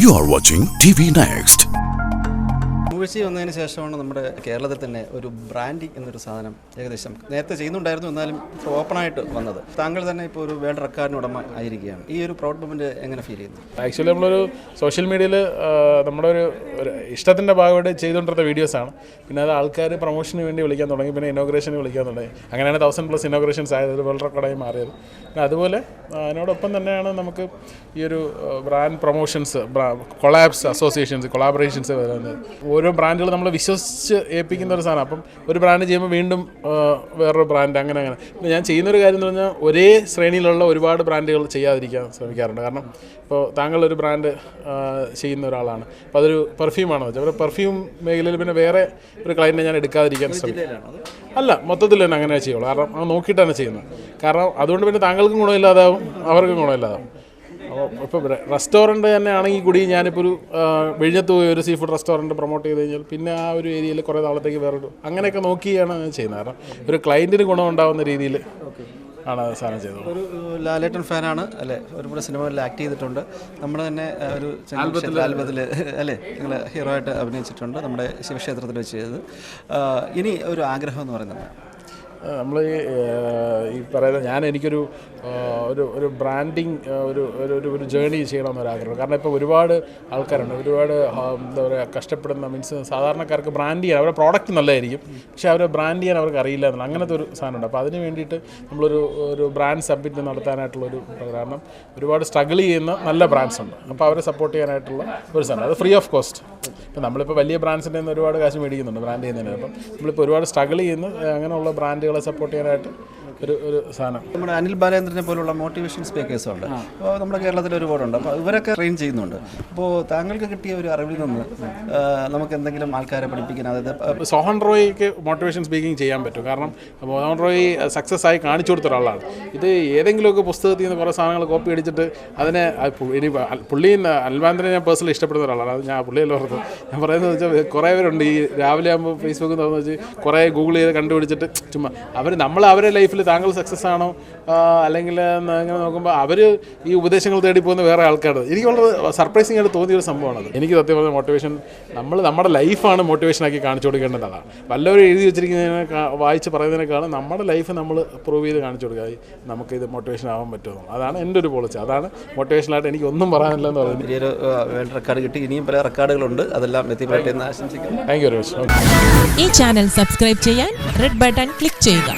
You are watching TV Next. Movie വന്നതിന് ശേഷമാണ് നമ്മുടെ കേരളത്തിൽ തന്നെ ഒരു ബ്രാൻഡിങ് എന്നൊരു സാധനം ഏകദേശം നേരത്തെ ചെയ്യുന്നുണ്ടായിരുന്നു, എന്നാലും ഓപ്പണായിട്ട് വന്നത്. താങ്കൾ തന്നെ ഇപ്പോൾ ഒരു വേൾഡ് റെക്കോർഡിന് ഉടമ ആയിരിക്കുകയാണ്. ഈ ഒരു പ്രൗഡ് മൊമെന്റ് എങ്ങനെ ഫീൽ ചെയ്യുന്നു? ആക്ച്വലി നമ്മളൊരു സോഷ്യൽ മീഡിയയിൽ നമ്മുടെ ഒരു ഇഷ്ടത്തിൻ്റെ ഭാഗമായിട്ട് ചെയ്തുകൊണ്ടിരുന്ന വീഡിയോസാണ്. പിന്നെ അത് ആൾക്കാർ പ്രൊമോഷന് വേണ്ടി വിളിക്കാൻ തുടങ്ങി, പിന്നെ ഇനോഗ്രേഷന് വിളിക്കാൻ തുടങ്ങി. അങ്ങനെയാണ് 1000+ ഇനോഗ്രേഷൻസ് ആയത്, ഒരു വേൾഡ് റെക്കോർഡായി മാറിയത്. പിന്നെ അതുപോലെ അതിനോടൊപ്പം തന്നെയാണ് നമുക്ക് ഈ ഒരു brand promotions, collabs, associations, collaborations വരുന്നത്. ഓരോ ബ്രാൻഡുകൾ നമ്മൾ വിശ്വസിച്ച് ഏൽപ്പിക്കുന്ന ഒരു സാധനം. അപ്പം ഒരു ബ്രാൻഡ് ചെയ്യുമ്പോൾ വീണ്ടും വേറൊരു ബ്രാൻഡ് അങ്ങനെ. ഇപ്പം ഞാൻ ചെയ്യുന്നൊരു കാര്യം എന്ന് പറഞ്ഞാൽ ഒരേ ശ്രേണിയിലുള്ള ഒരുപാട് ബ്രാൻഡുകൾ ചെയ്യാതിരിക്കാൻ ശ്രമിക്കാറുണ്ട്. കാരണം ഇപ്പോൾ താങ്കളൊരു ബ്രാൻഡ് ചെയ്യുന്ന ഒരാളാണ്, അപ്പോൾ അതൊരു പെർഫ്യൂമാണെന്ന് വെച്ചാൽ അപ്പോൾ പെർഫ്യൂം മേഖലയിൽ പിന്നെ വേറെ ഒരു ക്ലയൻറ്റിനെ ഞാൻ എടുക്കാതിരിക്കാൻ ശ്രമിക്കും. അല്ല, മൊത്തത്തിൽ തന്നെ അങ്ങനെ ചെയ്യുള്ളൂ. കാരണം അത് നോക്കിയിട്ടാണ് ചെയ്യുന്നത്. കാരണം അതുകൊണ്ട് പിന്നെ താങ്കൾക്കും ഗുണമില്ലാതാവും, അവർക്കും ഗുണമില്ലാതാവും. ഇപ്പോൾ റെസ്റ്റോറൻറ്റ് തന്നെ ആണെങ്കിൽ കൂടി ഞാനിപ്പോൾ ഒരു വിഴിഞ്ഞത്ത് പോയി ഒരു സീ ഫുഡ് റെസ്റ്റോറൻറ്റ് പ്രൊമോട്ട് ചെയ്ത് കഴിഞ്ഞാൽ പിന്നെ ആ ഒരു ഏരിയയിൽ കുറേ നാളത്തേക്ക് വേറൊരു അങ്ങനെയൊക്കെ നോക്കിയാണ് ചെയ്യുന്നത്. കാരണം ഒരു ക്ലയൻറ്റിന് ഗുണമുണ്ടാകുന്ന രീതിയിൽ ആണ് സാധനം ചെയ്തത്. ഒരു ലാലേട്ടൻ ഫാനാണ് അല്ലേ? ഒരുപാട് സിനിമകളിൽ ആക്ട് ചെയ്തിട്ടുണ്ട്. നമ്മൾ തന്നെ ഒരു ആൽബത്തിൽ അല്ലേ നിങ്ങൾ ഹീറോ ആയിട്ട് അഭിനയിച്ചിട്ടുണ്ട്, നമ്മുടെ ശിവക്ഷേത്രത്തിൽ വെച്ച് ചെയ്തത്. ഇനി ഒരു ആഗ്രഹം എന്ന് പറയുന്നത് നമ്മൾ ഈ പറയുന്നത് എനിക്കൊരു ഒരു ബ്രാൻഡിങ് ഒരു ജേർണി ചെയ്യണമെന്നൊരാഗ്രഹം. കാരണം ഇപ്പോൾ ഒരുപാട് ആൾക്കാരുണ്ട്, ഒരുപാട് എന്താ പറയുക കഷ്ടപ്പെടുന്ന, മീൻസ് സാധാരണക്കാർക്ക് ബ്രാൻഡ് ചെയ്യാൻ അവരുടെ പ്രോഡക്റ്റ് നല്ലതായിരിക്കും, പക്ഷേ അവരെ ബ്രാൻഡ് ചെയ്യാൻ അവർക്ക് അറിയില്ല എന്നുള്ള അങ്ങനത്തെ ഒരു സാധനമുണ്ട്. അപ്പോൾ അതിന് വേണ്ടിയിട്ട് നമ്മളൊരു ബ്രാൻഡ് സബ്മിറ്റ് നടത്താനായിട്ടുള്ളൊരു, കാരണം ഒരുപാട് സ്ട്രഗിൾ ചെയ്യുന്ന നല്ല ബ്രാൻഡ്സ് ഉണ്ട്. അപ്പോൾ അവരെ സപ്പോർട്ട് ചെയ്യാനായിട്ടുള്ള ഒരു സാധനം, അത് ഫ്രീ ഓഫ് കോസ്റ്റ്. ഇപ്പം നമ്മളിപ്പോൾ വലിയ ബ്രാൻഡ്സിൻ്റെ നിന്ന് ഒരുപാട് കാശ് മേടിക്കുന്നുണ്ട് ബ്രാൻഡ് ചെയ്യുന്നതിന്. അപ്പം നമ്മളിപ്പോൾ ഒരുപാട് സ്ട്രഗിൾ ചെയ്യുന്ന അങ്ങനെയുള്ള ബ്രാൻഡുകളെ സപ്പോർട്ട് ചെയ്യാനായിട്ട് ഒരു സാധനം. നമ്മുടെ അനിൽ ബാലേന്ദ്രനെ പോലുള്ള മോട്ടിവേഷൻ സ്പീക്കേഴ്സുണ്ട്, അപ്പോൾ നമ്മുടെ കേരളത്തിൽ ഒരുപാടുണ്ട്. അപ്പോൾ ഇവരൊക്കെ ട്രെയിൻ ചെയ്യുന്നുണ്ട്. അപ്പോൾ താങ്കൾക്ക് കിട്ടിയ ഒരു അറിവിൽ നിന്ന് നമുക്ക് എന്തെങ്കിലും ആൾക്കാരെ പഠിപ്പിക്കാൻ, അതായത് സോഹൻ റോയിക്ക് മോട്ടിവേഷൻ സ്പീക്കിംഗ് ചെയ്യാൻ പറ്റും. കാരണം സോഹൻ റോയി സക്സസ് ആയി കാണിച്ചു കൊടുത്ത ഒരാളാണ്. ഇത് ഏതെങ്കിലുമൊക്കെ പുസ്തകത്തിൽ നിന്ന് കുറേ സാധനങ്ങൾ കോപ്പി അടിച്ചിട്ട് അതിനെ ഇനി പുള്ളി അൽബാന്ദ്രനെ ഞാൻ പേഴ്സണലി ഇഷ്ടപ്പെടുന്ന ഒരാളാണ്. അത് ഞാൻ പുള്ളിയല്ല പറഞ്ഞത്. ഞാൻ പറയുന്നത് വെച്ചാൽ കുറേ പേരുണ്ട് ഈ രാവിലെ ആകുമ്പോൾ ഫേസ്ബുക്കിൽ തുറന്ന് വെച്ച് കുറേ ഗൂഗിൾ ചെയ്ത് കണ്ടുപിടിച്ചിട്ട് ചുമ്മാ അവരെ ലൈഫിൽ താങ്കൾ സക്സസ് ആണോ അല്ലെങ്കിൽ അങ്ങനെ നോക്കുമ്പോൾ അവർ ഈ ഉപദേശങ്ങൾ തേടി പോകുന്ന വേറെ ആൾക്കാരാണ്. എനിക്ക് വളരെ സർപ്രൈസിംഗ് ആയിട്ട് തോന്നിയൊരു സംഭവമാണത്. എനിക്ക് സത്യം പറഞ്ഞ മോട്ടിവേഷൻ നമ്മുടെ ലൈഫാണ് മോട്ടിവേഷനാക്കി കാണിച്ചു കൊടുക്കേണ്ടത്. അതാണ് വല്ലവരും എഴുതി വെച്ചിരിക്കുന്നതിനെ വായിച്ച് പറയുന്നതിനേക്കാളും നമ്മുടെ ലൈഫ് നമ്മൾ പ്രൂവ് ചെയ്ത് കാണിച്ചു കൊടുക്കുക, നമുക്കിത് മോട്ടിവേഷൻ ആവാൻ പറ്റുമോ. അതാണ് എൻ്റെ ഒരു പോളിസി. അതാണ് മോട്ടിവേഷനായിട്ട് എനിക്ക് ഒന്നും പറയാനില്ല എന്ന് പറയുന്നത്. വലിയൊരു വേൾഡ് റെക്കോർഡ് കിട്ടി, ഇനിയും പല റെക്കോർഡുകളുണ്ട്, അതെല്ലാം എത്തിപ്പെടട്ടെ എന്ന് ആശംസിക്കുന്നു. Thank you very much. ഈ ചാനൽ സബ്സ്ക്രൈബ് ചെയ്യാൻ റെഡ് ബട്ടൺ ക്ലിക്ക് ചെയ്യുക.